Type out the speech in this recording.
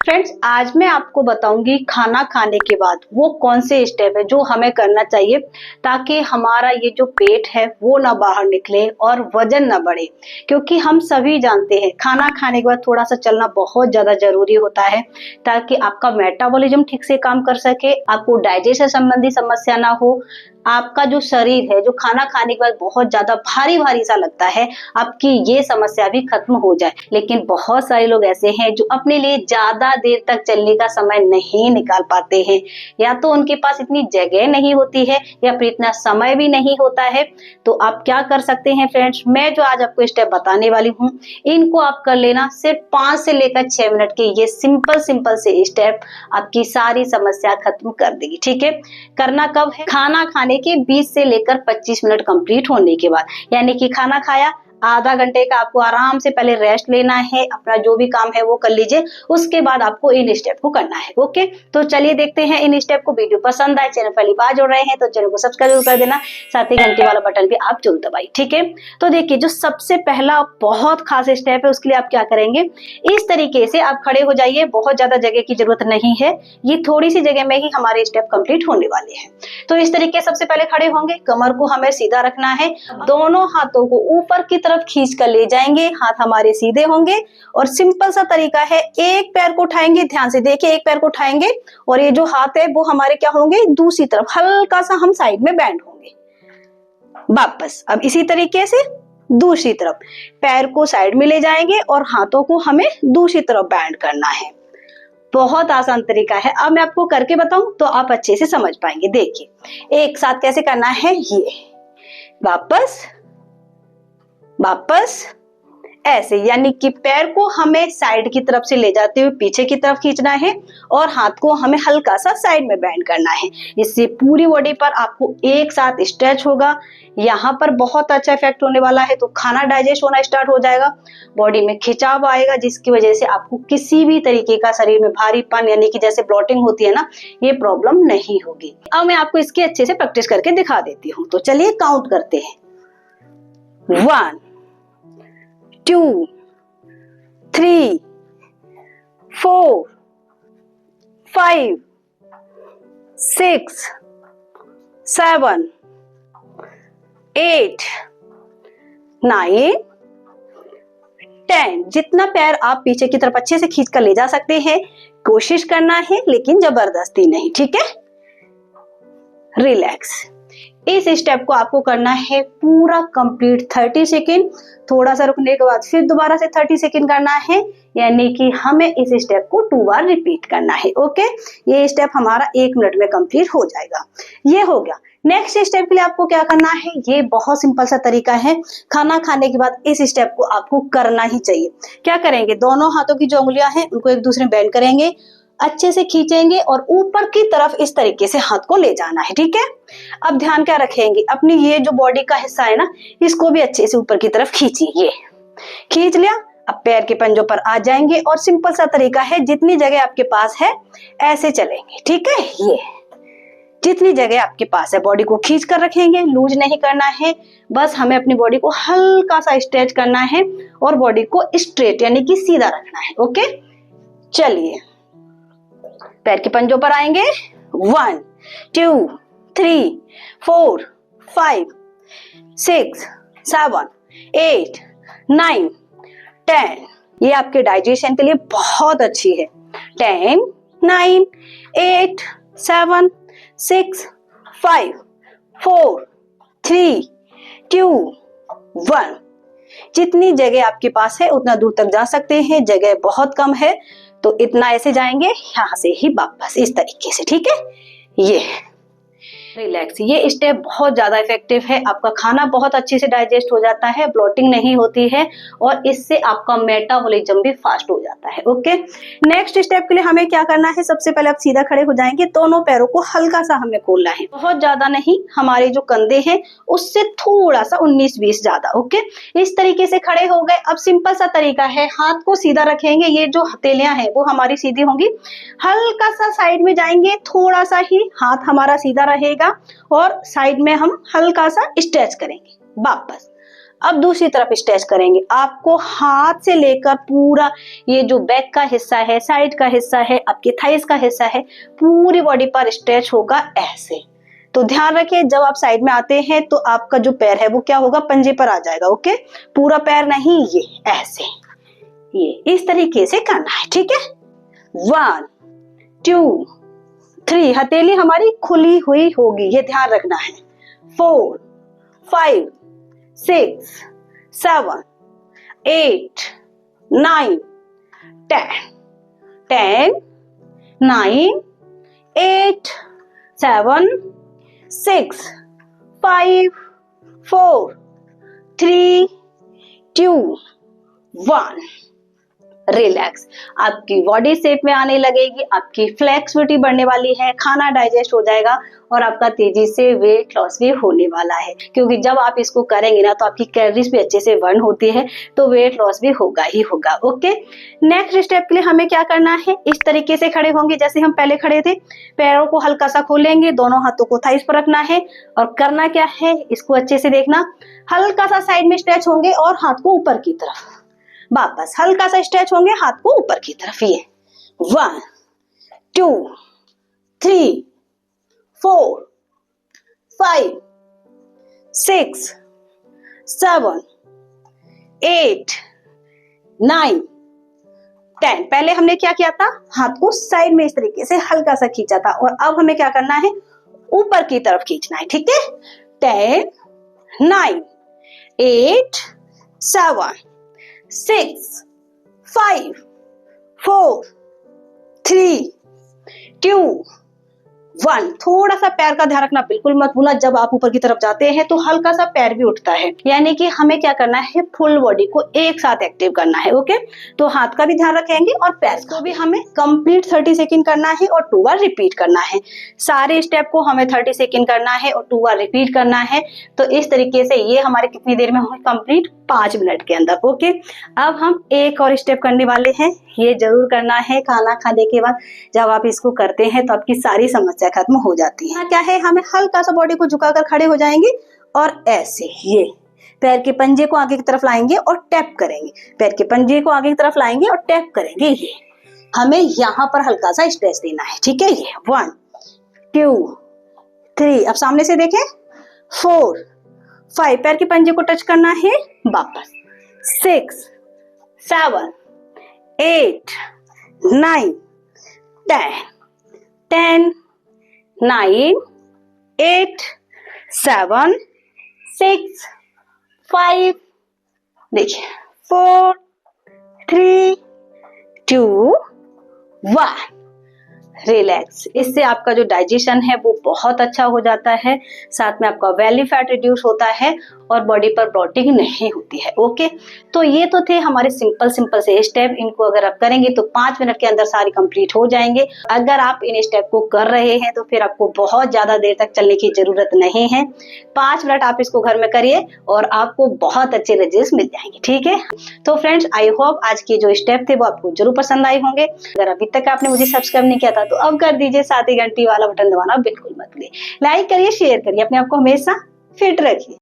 Friends, आज मैं आपको बताऊंगी खाना खाने के बाद वो कौन से स्टेप है जो हमें करना चाहिए ताकि हमारा ये जो पेट है वो ना बाहर निकले और वजन ना बढ़े। क्योंकि हम सभी जानते हैं खाना खाने के बाद थोड़ा सा चलना बहुत ज्यादा जरूरी होता है ताकि आपका मेटाबॉलिज्म ठीक से काम कर सके, आपको डाइजेशन संबंधी समस्या ना हो, आपका जो शरीर है जो खाना खाने के बाद बहुत ज्यादा भारी भारी सा लगता है, आपकी ये समस्या भी खत्म हो जाए। लेकिन बहुत सारे लोग ऐसे हैं जो अपने लिए ज्यादा देर तक चलने का समय नहीं निकाल पाते हैं, या तो उनके पास इतनी जगह नहीं होती है या फिर इतना समय भी नहीं होता है। तो आप क्या कर सकते हैं फ्रेंड्स, मैं जो आज आपको स्टेप बताने वाली हूँ इनको आप कर लेना। सिर्फ 5 से लेकर 6 मिनट के ये सिंपल से स्टेप आपकी सारी समस्या खत्म कर देगी। ठीक है, करना कब है? खाना खाने के 20 से लेकर 25 मिनट कंप्लीट होने के बाद, यानी कि खाना खाया आधा घंटे का आपको आराम से पहले रेस्ट लेना है, अपना जो भी काम है वो कर लीजिए, उसके बाद आपको इन स्टेप को करना है। ओके, तो चलिए देखते हैं इन स्टेप को। वीडियो पसंद आए, चैनल पहली बार जुड़ रहे हैं तो चैनल को सब्सक्राइब कर देना, साथ ही घंटे वाला बटन भी आप जरूर दबाइए। ठीक है, तो देखिए जो सबसे पहला बहुत खास स्टेप है उसके लिए आप क्या करेंगे, इस तरीके से आप खड़े हो जाइए। बहुत ज्यादा जगह की जरूरत नहीं है, ये थोड़ी सी जगह में ही हमारे स्टेप कंप्लीट होने वाले हैं। तो इस तरीके सबसे पहले खड़े होंगे, कमर को हमें सीधा रखना है, दोनों हाथों को ऊपर की तरफ खींच कर ले जाएंगे, हाथ हमारे सीधे होंगे और सिंपल सा तरीका है, एक पैर को उठाएंगे, ध्यान से देखिए, एक पैर को उठाएंगे और ये जो हाथ है वो हमारे क्या होंगे, दूसरी तरफ हल्का सा हम साइड में बैंड होंगे। वापस अब इसी तरीके से दूसरी तरफ पैर को साइड में ले जाएंगे और हाथों को हमें दूसरी तरफ बैंड करना है। बहुत आसान तरीका है, अब मैं आपको करके बताऊं तो आप अच्छे से समझ पाएंगे। देखिए एक साथ कैसे करना है, ये वापस वापस ऐसे, यानी कि पैर को हमें साइड की तरफ से ले जाते हुए पीछे की तरफ खींचना है और हाथ को हमें हल्का सा साइड में बैंड करना है। इससे पूरी बॉडी पर आपको एक साथ स्ट्रेच होगा, यहाँ पर बहुत अच्छा इफेक्ट होने वाला है। तो खाना डाइजेस्ट होना स्टार्ट हो जाएगा, बॉडी में खिंचाव आएगा, जिसकी वजह से आपको किसी भी तरीके का शरीर में भारीपन यानी कि जैसे ब्लोटिंग होती है ना, ये प्रॉब्लम नहीं होगी। अब मैं आपको इसकी अच्छे से प्रैक्टिस करके दिखा देती हूँ। तो चलिए काउंट करते हैं, 1 2 3 4 5 6 7 8 9 10। जितना पैर आप पीछे की तरफ अच्छे से खींच कर ले जा सकते हैं, कोशिश करना है लेकिन जबरदस्ती नहीं। ठीक है, रिलैक्स। इस स्टेप को आपको करना है पूरा कंप्लीट 30 सेकेंड, थोड़ा सा रुकने के बाद फिर दोबारा से 30 सेकेंड करना है, यानी कि हमें इस स्टेप को 2 बार रिपीट करना है। ओके, ये स्टेप हमारा 1 मिनट में कंप्लीट हो जाएगा। ये हो गया। नेक्स्ट स्टेप के लिए आपको क्या करना है, ये बहुत सिंपल सा तरीका है, खाना खाने के बाद इस स्टेप को आपको करना ही चाहिए। क्या करेंगे, दोनों हाथों की जो उंगलियां हैं उनको एक दूसरे में बेंड करेंगे, अच्छे से खींचेंगे और ऊपर की तरफ इस तरीके से हाथ को ले जाना है। ठीक है, अब ध्यान क्या रखेंगे, अपनी ये जो बॉडी का हिस्सा है ना, इसको भी अच्छे से ऊपर की तरफ खींचिए। ये खींच लिया, अब पैर के पंजों पर आ जाएंगे और सिंपल सा तरीका है, जितनी जगह आपके पास है ऐसे चलेंगे। ठीक है, ये जितनी जगह आपके पास है बॉडी को खींच कर रखेंगे, लूज नहीं करना है, बस हमें अपनी बॉडी को हल्का सा स्ट्रेच करना है और बॉडी को स्ट्रेट यानी कि सीधा रखना है। ओके, चलिए पैर के पंजों पर आएंगे, 1 2 3 4 5 6 7 8 9 10। ये आपके डाइजेशन के लिए बहुत अच्छी है। 10 9 8 7 6 5 4 3 2 1। जितनी जगह आपके पास है उतना दूर तक जा सकते हैं, जगह बहुत कम है तो इतना ऐसे जाएंगे, यहां से ही वापस इस तरीके से। ठीक है, ये रिलैक्स। ये स्टेप बहुत ज्यादा इफेक्टिव है, आपका खाना बहुत अच्छे से डाइजेस्ट हो जाता है, ब्लोटिंग नहीं होती है और इससे आपका मेटाबॉलिज्म भी फास्ट हो जाता है। ओके, नेक्स्ट स्टेप के लिए हमें क्या करना है, सबसे पहले आप सीधा खड़े हो जाएंगे, दोनों पैरों को हल्का सा हमें खोलना है, बहुत ज्यादा नहीं, हमारे जो कंधे हैं उससे थोड़ा सा 19-20 ज्यादा। ओके, इस तरीके से खड़े हो गए। अब सिंपल सा तरीका है, हाथ को सीधा रखेंगे, ये जो हथेलियां हैं वो हमारी सीधी होंगी, हल्का सा साइड में जाएंगे, थोड़ा सा ही हाथ हमारा सीधा रहेगा और साइड में हम हल्का सा स्ट्रेच करेंगे। वापस अब दूसरी तरफ स्ट्रेच करेंगे। आपको हाथ से लेकर पूरा ये जो बैक का हिस्सा है, साइड का हिस्सा है, आपके थाइस का हिस्सा है, पूरी बॉडी पर स्ट्रेच होगा ऐसे। तो ध्यान रखिए जब आप साइड में आते हैं तो आपका जो पैर है वो क्या होगा, पंजे पर आ जाएगा। ओके, पूरा पैर नहीं, ये ऐसे, ये इस तरीके से करना है। ठीक है, 1 2 3, हथेली हमारी खुली हुई होगी, ये ध्यान रखना है। 4 5 6 7 8 9 10 10 9 8 7 6 5 4 3 2 1। रिलैक्स, आपकी बॉडी शेप में आने लगेगी, आपकी फ्लेक्सिबिलिटी बढ़ने वाली है, खाना डाइजेस्ट हो जाएगा और आपका तेजी से वेट लॉस भी होने वाला है। क्योंकि जब आप इसको करेंगे ना तो आपकी कैलोरीज भी अच्छे से बर्न होती है, तो वेट लॉस भी होगा ही होगा। ओके, नेक्स्ट स्टेप के लिए हमें क्या करना है, इस तरीके से खड़े होंगे जैसे हम पहले खड़े थे। पैरों को हल्का सा खोलेंगे, दोनों हाथों को थाइस पर रखना है और करना क्या है, इसको अच्छे से देखना, हल्का सा साइड में स्ट्रेच होंगे और हाथ को ऊपर की तरफ, वापस हल्का सा स्ट्रेच होंगे, हाथ को ऊपर की तरफ। ये 1 2 3 4 5 6 7 8 9 10। पहले हमने क्या किया था, हाथ को साइड में इस तरीके से हल्का सा खींचा था और अब हमें क्या करना है, ऊपर की तरफ खींचना है। ठीक है, 10 9 8 7 6 5 4 3 2 1। थोड़ा सा पैर का ध्यान रखना, बिल्कुल मत भूलना, जब आप ऊपर की तरफ जाते हैं तो हल्का सा पैर भी उठता है, यानी कि हमें क्या करना है, फुल बॉडी को एक साथ एक्टिव करना है। ओके, तो हाथ का भी ध्यान रखेंगे और पैर को भी हमें कंप्लीट 30 सेकंड करना है और 2 बार रिपीट करना है। सारे स्टेप को हमें 30 सेकंड करना है और 2 बार रिपीट करना है। तो इस तरीके से ये हमारे कितनी देर में होंगे, कंप्लीट 5 मिनट के अंदर। ओके, अब हम एक और स्टेप करने वाले हैं, ये जरूर करना है खाना खाने के बाद। जब आप इसको करते हैं तो आपकी सारी समस्या खत्म हो जाती है। क्या है, हमें हल्का सा बॉडी को झुकाकर खड़े हो जाएंगे और ऐसे ये पैर के पंजे को आगे की तरफ लाएंगे और टैप करेंगे, पैर के पंजे को आगे की तरफ लाएंगे और टैप करेंगे। ये हमें यहाँ पर हल्का सा स्ट्रेच देना है। ठीक है, ये 1 2 3, अब सामने से देखें, 4 5, पैर के पंजे को टच करना है, वापस 6 7 8 9 10 10 9 8 7 6 5, देखिए 4 3 2 1। रिलैक्स, इससे आपका जो डाइजेशन है वो बहुत अच्छा हो जाता है, साथ में आपका बेली फैट रिड्यूस होता है और बॉडी पर ब्लोटिंग नहीं होती है। ओके, तो ये तो थे हमारे सिंपल से स्टेप। इनको अगर आप करेंगे तो 5 मिनट के अंदर सारी कंप्लीट हो जाएंगे। अगर आप इन स्टेप को कर रहे हैं तो फिर आपको बहुत ज्यादा देर तक चलने की जरूरत नहीं है। 5 मिनट आप इसको घर में करिए और आपको बहुत अच्छे रिजल्ट मिल जाएंगे। ठीक है, तो फ्रेंड्स आई होप आज के जो स्टेप थे वो आपको जरूर पसंद आए होंगे। अगर अभी तक आपने मुझे सब्सक्राइब नहीं किया था तो अब कर दीजिए, साथ ही घंटी वाला बटन दबाना बिल्कुल मत भूलिए। लाइक करिए, शेयर करिए, अपने आप को हमेशा फिट रखिए।